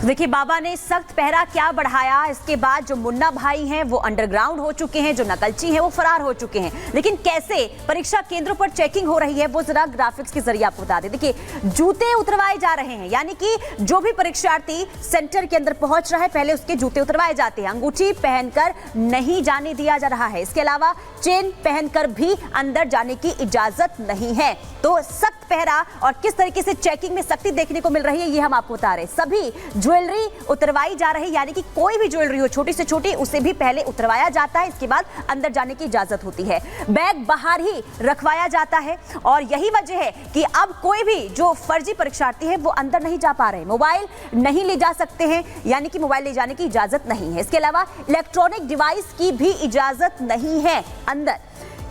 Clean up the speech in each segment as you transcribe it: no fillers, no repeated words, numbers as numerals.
देखिए, बाबा ने सख्त पहरा क्या बढ़ाया। इसके बाद जो मुन्ना भाई हैं वो अंडरग्राउंड हो चुके हैं, जो नकलची हैं वो फरार हो चुके हैं। लेकिन कैसे परीक्षा केंद्रों पर चेकिंग हो रही है वो जरा ग्राफिक्स के जरिए आपको बता दें। देखिए, जूते उतरवाए जा रहे हैं, यानी कि जो भी परीक्षार्थी सेंटर के अंदर पहुंच रहा है पहले उसके जूते उतरवाए जाते हैं। अंगूठी पहनकर नहीं जाने दिया जा रहा है। इसके अलावा चेन पहनकर भी अंदर जाने की इजाजत नहीं है। तो सख्त पहरा और किस तरीके से चेकिंग में सख्ती देखने को मिल रही है ये हम आपको बता रहे हैं। सभी ज्वेलरी उतरवाई जा रही है, यानी कि कोई भी ज्वेलरी हो छोटी से छोटी उसे भी पहले उतरवाया जाता है, इसके बाद अंदर जाने की इजाजत होती है। बैग बाहर ही रखवाया जाता है और यही वजह है कि अब कोई भी जो फर्जी परीक्षार्थी है वो अंदर नहीं जा पा रहे। मोबाइल नहीं ले जा सकते हैं, यानी कि मोबाइल ले जाने की इजाजत नहीं है। इसके अलावा इलेक्ट्रॉनिक डिवाइस की भी इजाजत नहीं है अंदर।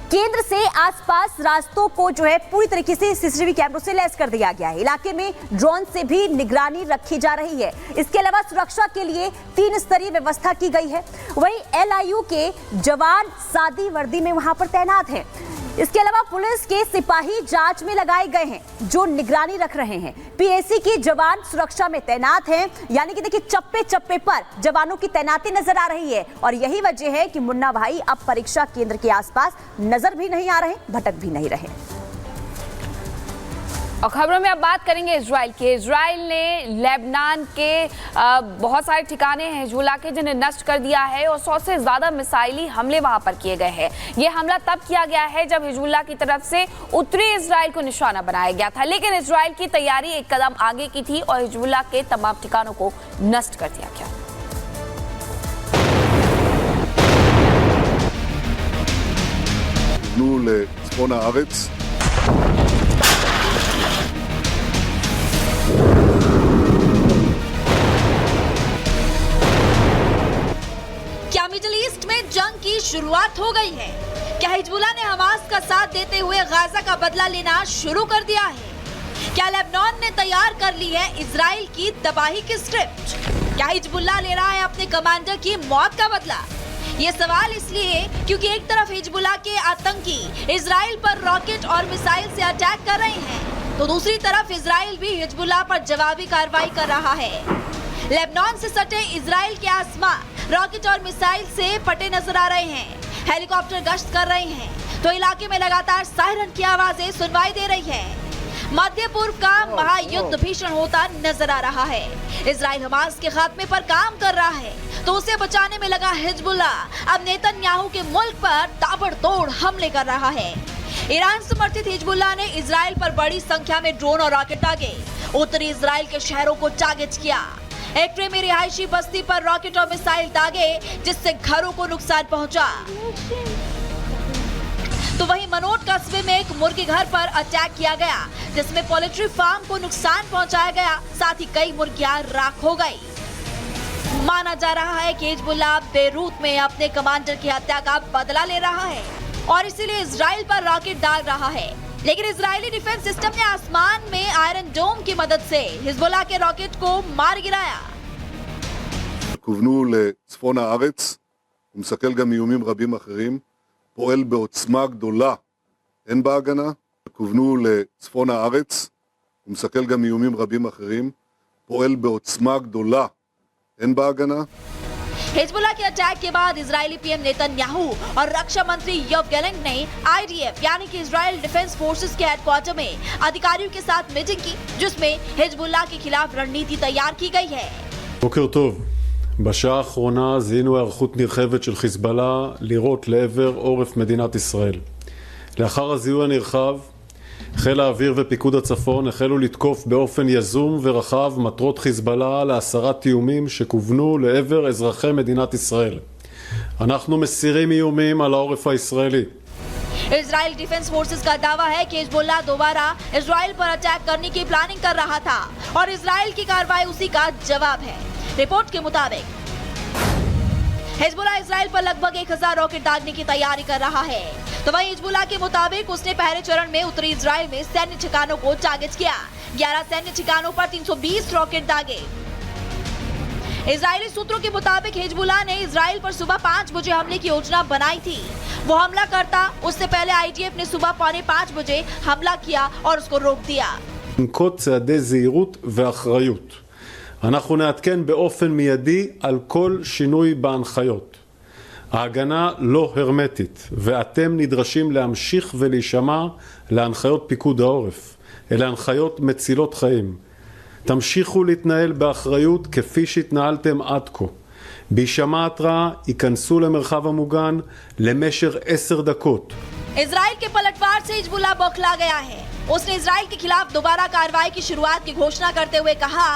केंद्र से आसपास रास्तों को जो है पूरी तरीके से सीसीटीवी कैमरों से लैस कर दिया गया है। इलाके में ड्रोन से भी निगरानी रखी जा रही है। इसके अलावा सुरक्षा के लिए 3 स्तरीय व्यवस्था की गई है। वहीं LIU के जवान सादी वर्दी में वहां पर तैनात हैं। इसके अलावा पुलिस के सिपाही जांच में लगाए गए हैं जो निगरानी रख रहे हैं। PAC के जवान सुरक्षा में तैनात हैं, यानी कि देखिए चप्पे चप्पे पर जवानों की तैनाती नजर आ रही है। और यही वजह है कि मुन्ना भाई अब परीक्षा केंद्र के आसपास नजर भी नहीं आ रहे, भटक भी नहीं रहे। और खबरों में अब बात करेंगे इजराइल के। इजराइल ने लेबनान के बहुत सारे ठिकाने हैं हिजबुल्लाह के जिन्हें नष्ट कर दिया है और 100 से ज्यादा मिसाइली हमले वहां पर किए गए हैं। यह हमला तब किया गया है जब हिजबुल्लाह की तरफ से उत्तरी इजराइल को निशाना बनाया गया था, लेकिन इजराइल की तैयारी एक कदम आगे की थी और हिजबुल्लाह के तमाम ठिकानों को नष्ट कर दिया गया। क्या मिडिल ईस्ट में जंग की शुरुआत हो गई है? क्या हिजबुल्लाह ने हमास का साथ देते हुए गाजा का बदला लेना शुरू कर दिया है? क्या लेबनान ने तैयार कर ली है इजराइल की तबाही की स्क्रिप्ट? क्या हिजबुल्लाह ले रहा है अपने कमांडर की मौत का बदला? ये सवाल इसलिए क्योंकि एक तरफ हिजबुल्लाह के आतंकी इजराइल पर रॉकेट और मिसाइल से अटैक कर रहे हैं, तो दूसरी तरफ इजराइल भी हिजबुल्लाह पर जवाबी कार्रवाई कर रहा है। लेबनान से सटे इजराइल के आसमान रॉकेट और मिसाइल से फटे नजर आ रहे हैं। हेलीकॉप्टर गश्त कर रहे हैं तो इलाके में लगातार सायरन की आवाजें सुनवाई दे रही है। मध्य पूर्व का महायुद्ध भीषण होता नजर आ रहा है। इजराइल हमास के खात्मे पर काम कर रहा है तो उसे बचाने में लगा हिजबुल्लाह अब नेतन्याहू के मुल्क पर ताबड़तोड़ हमले कर रहा है। ईरान समर्थित हिजबुल्लाह ने इजराइल पर बड़ी संख्या में ड्रोन और रॉकेट दागे। उत्तरी इजराइल के शहरों को टारगेट किया। एक्ट्रे में रिहायशी बस्ती पर रॉकेट और मिसाइल दागे जिससे घरों को नुकसान पहुंचा। तो वहीं मनोट कस्बे में एक मुर्गी घर पर अटैक किया गया जिसमें पोल्ट्री फार्म को नुकसान पहुंचाया गया, साथ ही कई मुर्गियां राख हो गई। माना जा रहा है कि हिजबुल्लाह बेरूत में अपने कमांडर की हत्या का बदला ले रहा है और इसीलिए इजराइल पर रॉकेट दाग रहा है। लेकिन इजरायली डिफेंस सिस्टम ने आसमान में आयरन डोम की मदद से हिजबुल्लाह के रॉकेट को मार गिराया। כוונו לצפון הארץ, הוא מסכל גם איומים רבים אחרים, פועל בעוצמה גדולה, אין בהגנה, כוונו לצפון הארץ, הוא מסכל גם איומים רבים אחרים, פועל בעוצמה גדולה, אין בהגנה. हिजबुल्लाह के अटैक के बाद इजरायली पीएम नेतन्याहू और रक्षा मंत्री योव गैलेंट ने IDF यानी कि इजराइल डिफेंस फोर्सेस के हेडक्वार्टर में अधिकारियों के साथ मीटिंग की जिसमें हिजबुल्लाह के खिलाफ रणनीति तैयार की गई है। בוקר טוב. בשעה האחרונה זיהינו היערכות נרחבת של חיזבאללה לירות לעבר עורף מדינת ישראל. לאחר הזיהוי הנרחב, חיל האוויר ופיקוד הצפון החלו לתקוף באופן יזום ורחב מטרות חיזבאללה להסרת איומים שכוונו לעבר אזרחי מדינת ישראל. אנחנו מסירים איומים על העורף הישראלי. इजराइल डिफेंस फोर्सेस का दावा है कि हिजबुल्लाह दोबारा इजराइल पर अटैक करने की प्लानिंग कर रहा था और इजराइल की कार्रवाई उसी का जवाब है। रिपोर्ट के मुताबिक हिजबुल्लाह इजराइल पर लगभग 1000 रॉकेट दागने की तैयारी कर रहा है। तो वहीं हिजबुल्लाह के मुताबिक उसने पहले चरण में उत्तरी इजराइल में सैन्य ठिकानों को टारगेट किया। 11 सैन्य ठिकानों पर 320 रॉकेट दागे। इजरायली सूत्रों के मुताबिक हिजबुल्लाह ने इजराइल पर सुबह 5 बजे हमले की योजना बनाई थी। वो हमला करता उससे पहले IDF ने सुबह 4:45 बजे हमला किया और उसको रोक दिया। לנקוט צעדי זהירות ואחריות. אנחנו נעדכן באופן מיידי על כל שינוי בהנחיות. ההגנה לא הרמטית, ואתם נדרשים להמשיך ולהישמע להנחיות פיקוד העורף. אלה הנחיות מצילות חיים. תמשיכו להתנהל באחריות כפי שהתנהלתם עד כה. בהישמע התראה ייכנסו למרחב המוגן למשך 10 דקות. इजराइल के पलटवार से हिजबुल्लाह बौखला गया है। उसने इजराइल के खिलाफ दोबारा कार्रवाई की शुरुआत की घोषणा करते हुए कहा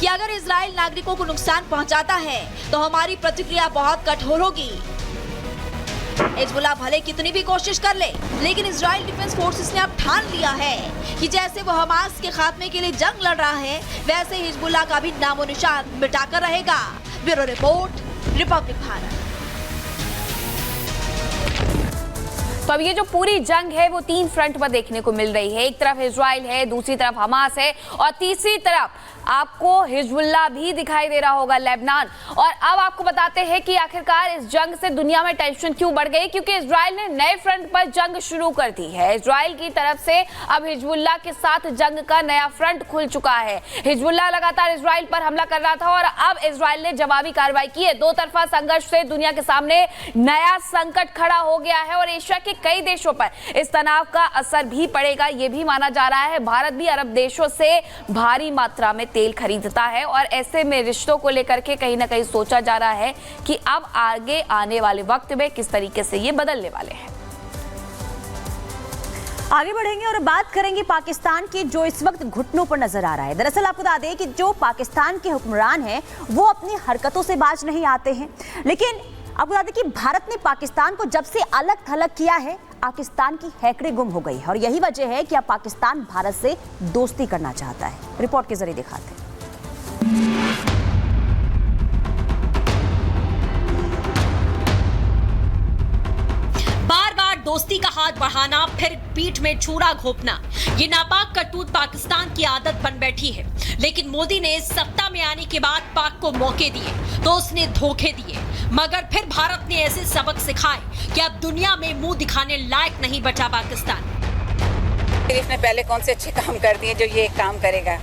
कि अगर इजराइल नागरिकों को नुकसान पहुंचाता है तो हमारी प्रतिक्रिया बहुत कठोर होगी। हिजबुल्लाह भले कितनी भी कोशिश कर ले, लेकिन इजराइल डिफेंस फोर्सेस ने अब ठान लिया है कि जैसे वो हमास के खात्मे के लिए जंग लड़ रहा है, वैसे हिजबुल्लाह का भी नामो निशान मिटाकर रहेगा। Bureau report, Republic Bharat. तो अब ये जो पूरी जंग है वो 3 फ्रंट पर देखने को मिल रही है। एक तरफ इजराइल है, दूसरी तरफ हमास है और तीसरी तरफ आपको हिजबुल्लाह भी दिखाई दे रहा होगा, लेबनान। और अब आपको बताते हैं कि आखिरकार इस जंग से दुनिया में टेंशन क्यों बढ़ गई, क्योंकि इजराइल ने नए फ्रंट पर जंग शुरू कर दी है। इजराइल की तरफ से अब हिजबुल्लाह के साथ जंग का नया फ्रंट खुल चुका है। हिजबुल्लाह लगातार इजराइल पर हमला कर रहा था और अब इजराइल ने जवाबी कार्रवाई की है। 2 तरफा संघर्ष से दुनिया के सामने नया संकट खड़ा हो गया है और एशिया के कई देशों पर इस तनाव का असर भी पड़ेगा, ये भी माना जा रहा है। भारत भी अरब देशों से भारी मात्रा में तेल खरीदता है और ऐसे में रिश्तों को लेकर के कहीं ना कहीं सोचा जा रहा है कि अब आगे आने वाले वक्त में किस तरीके से ये बदलने वाले हैं। आगे बढ़ेंगे और बात करेंगे पाकिस्तान के, जो इस वक्त घुटनों पर नजर आ रहा है। दरअसल आपको बता दें कि जो पाकिस्तान के हुक्मरान हैं वो अपनी हरकतों से बाज नहीं आते हैं, लेकिन आपको बता दें कि भारत ने पाकिस्तान को जब से अलग थलग किया है, पाकिस्तान की हैकड़े गुम हो गई है और यही वजह है कि अब पाकिस्तान भारत से दोस्ती करना चाहता है। रिपोर्ट के जरिए दिखाते हैं। बार बार दोस्ती का हाथ बढ़ाना, फिर पीठ में छुरा घोंपना, ये नापाक करतूत पाकिस्तान की आदत बन बैठी है। लेकिन मोदी ने सत्ता में आने के बाद पाक को मौके दिए तो उसने धोखे दिए, मगर फिर भारत ने ऐसे सबक सिखाए कि अब दुनिया में मुंह दिखाने लायक नहीं बचा पाकिस्तान। इसने पहले कौन से अच्छे काम कर दिए जो ये काम करेगा।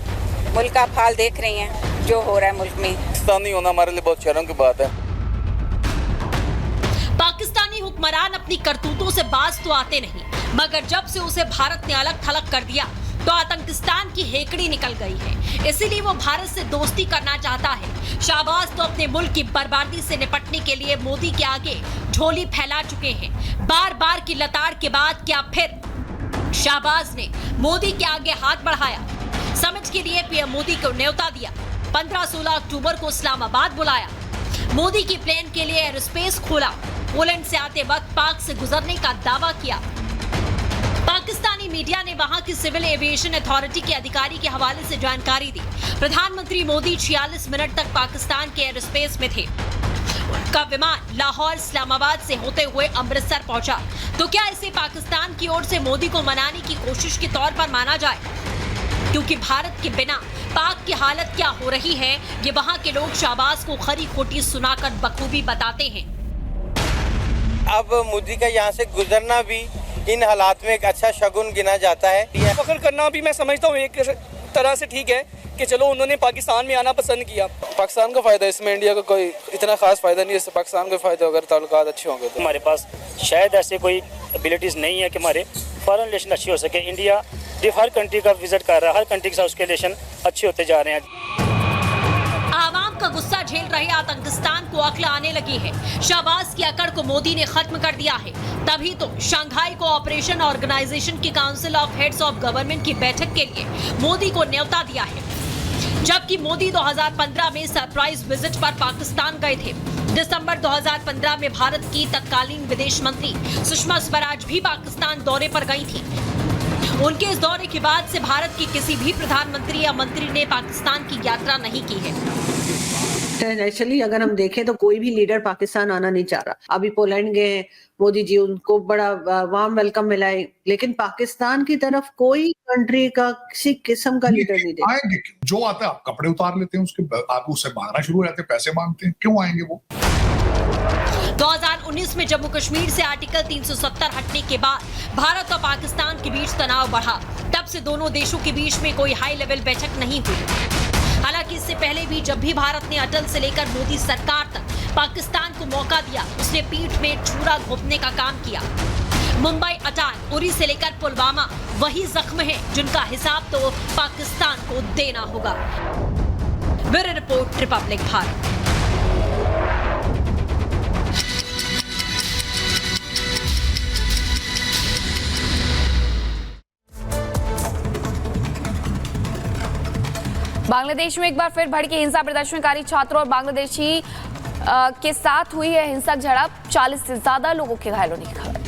मुल्क का हाल देख रही हैं जो हो रहा है मुल्क में। पाकिस्तान नहीं होना हमारे लिए बहुत शर्म की बात है। पाकिस्तानी हुक्मरान अपनी करतूतों से बाज तो आते नहीं, मगर जब से उसे भारत ने अलग थलग कर दिया तो आतंकिस्तान की हेकड़ी निकल गई है। इसीलिए वो भारत से दोस्ती करना चाहता है। शाहबाज तो अपने मुल्क की बर्बादी से निपटने के लिए मोदी के आगे झोली फैला चुके हैं। बार बार की लताड़ के बाद क्या फिर शाहबाज ने मोदी के आगे हाथ बढ़ाया। समिट के लिए पीएम मोदी को न्योता दिया। 15-16 अक्टूबर को इस्लामाबाद बुलाया। मोदी की प्लेन के लिए एयर स्पेस खोला। पोलैंड से आते वक्त पाक से गुजरने का दावा किया। पाकिस्तानी मीडिया ने वहां की सिविल एविएशन अथॉरिटी के अधिकारी के हवाले से जानकारी दी। प्रधानमंत्री मोदी 46 मिनट तक पाकिस्तान के एयर स्पेस में थे। उनका विमान लाहौर इस्लामाबाद से होते हुए अमृतसर पहुंचा। तो क्या इसे पाकिस्तान की ओर से मोदी को मनाने की कोशिश के तौर पर माना जाए? क्योंकि भारत के बिना पाक की हालत क्या हो रही है, ये वहां के लोग शाहबाज को खरी खोटी सुनाकर बखूबी बताते हैं। अब मोदी का यहाँ से गुजरना भी इन हालात में एक अच्छा शगुन गिना जाता है। फख्र करना भी मैं समझता हूँ एक तरह से ठीक है कि चलो उन्होंने पाकिस्तान में आना पसंद किया। पाकिस्तान का फायदा इसमें, इंडिया का कोई इतना खास फायदा नहीं है। इससे पाकिस्तान का फायदा अगर ताल्लुकात अच्छे होंगे तो। हमारे पास शायद ऐसे कोई एबिलिटीज़ नहीं है कि हमारे फॉरेन रिलेशन अच्छे हो सके। इंडिया हर कंट्री का विजिट कर रहा है, हर कंट्री के साथ उसके रिलेशन अच्छे होते जा रहे हैं। आवाम का गुस्सा झेल रहे आतंकिस्तान को अक्ल आने लगी है। शाहबाज की अकड़ को मोदी ने खत्म कर दिया है। तभी तो शंघाई कोऑपरेशन ऑर्गेनाइजेशन की council of heads of government की बैठक के लिए मोदी को न्योता दिया है। जबकि मोदी 2015 में सरप्राइज विजिट पर पाकिस्तान गए थे। दिसंबर 2015 में भारत की तत्कालीन विदेश मंत्री सुषमा स्वराज भी पाकिस्तान दौरे पर गई थी। उनके इस दौरे के बाद से भारत की किसी भी प्रधानमंत्री या मंत्री ने पाकिस्तान की यात्रा नहीं की है। नेचुरली अगर हम देखें तो कोई भी लीडर पाकिस्तान आना नहीं चाह रहा। अभी पोलैंड गए मोदी जी, उनको बड़ा वार्म वेलकम मिला है, लेकिन पाकिस्तान की तरफ कोई कंट्री का किसी किस्म का लीडर नहीं देखा। आएंगे जो आता है, आप कपड़े उतार लेते हैं उसके, आप उससे मांगना शुरू हो जाते हैं, पैसे मांगते हैं, क्यों आएंगे वो? 2019 में जम्मू कश्मीर से आर्टिकल 370 हटने के बाद भारत और पाकिस्तान के बीच तनाव बढ़ा। तब से दोनों देशों के बीच में कोई हाई लेवल बैठक नहीं हुई। पहले भी जब भी भारत ने अटल से लेकर मोदी सरकार तक पाकिस्तान को मौका दिया, उसने पीठ में छुरा घोंपने का काम किया। मुंबई अटैक, उरी से लेकर पुलवामा, वही जख्म है जिनका हिसाब तो पाकिस्तान को देना होगा। Bureau report, Republic Bharat. Bangladesh में एक बार फिर भड़की हिंसा, प्रदर्शनकारी छात्रों और बांग्लादेशी के साथ हुई है हिंसक झड़प, 40 से ज्यादा लोगों के घायल होने की खबर।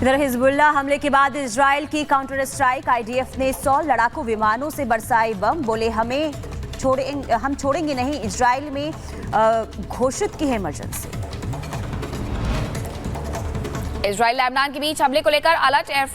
इधर हिजबुल्लाह हमले के बाद इजराइल की काउंटर स्ट्राइक, आईडीएफ ने 100 लड़ाकू विमानों से बरसाए बम, बोले हम छोड़ेंगे नहीं, इजराइल में घोषित की है इमरजेंसी। इजराइल लेबनान के बीच हमले को लेकर अलर्ट, एयर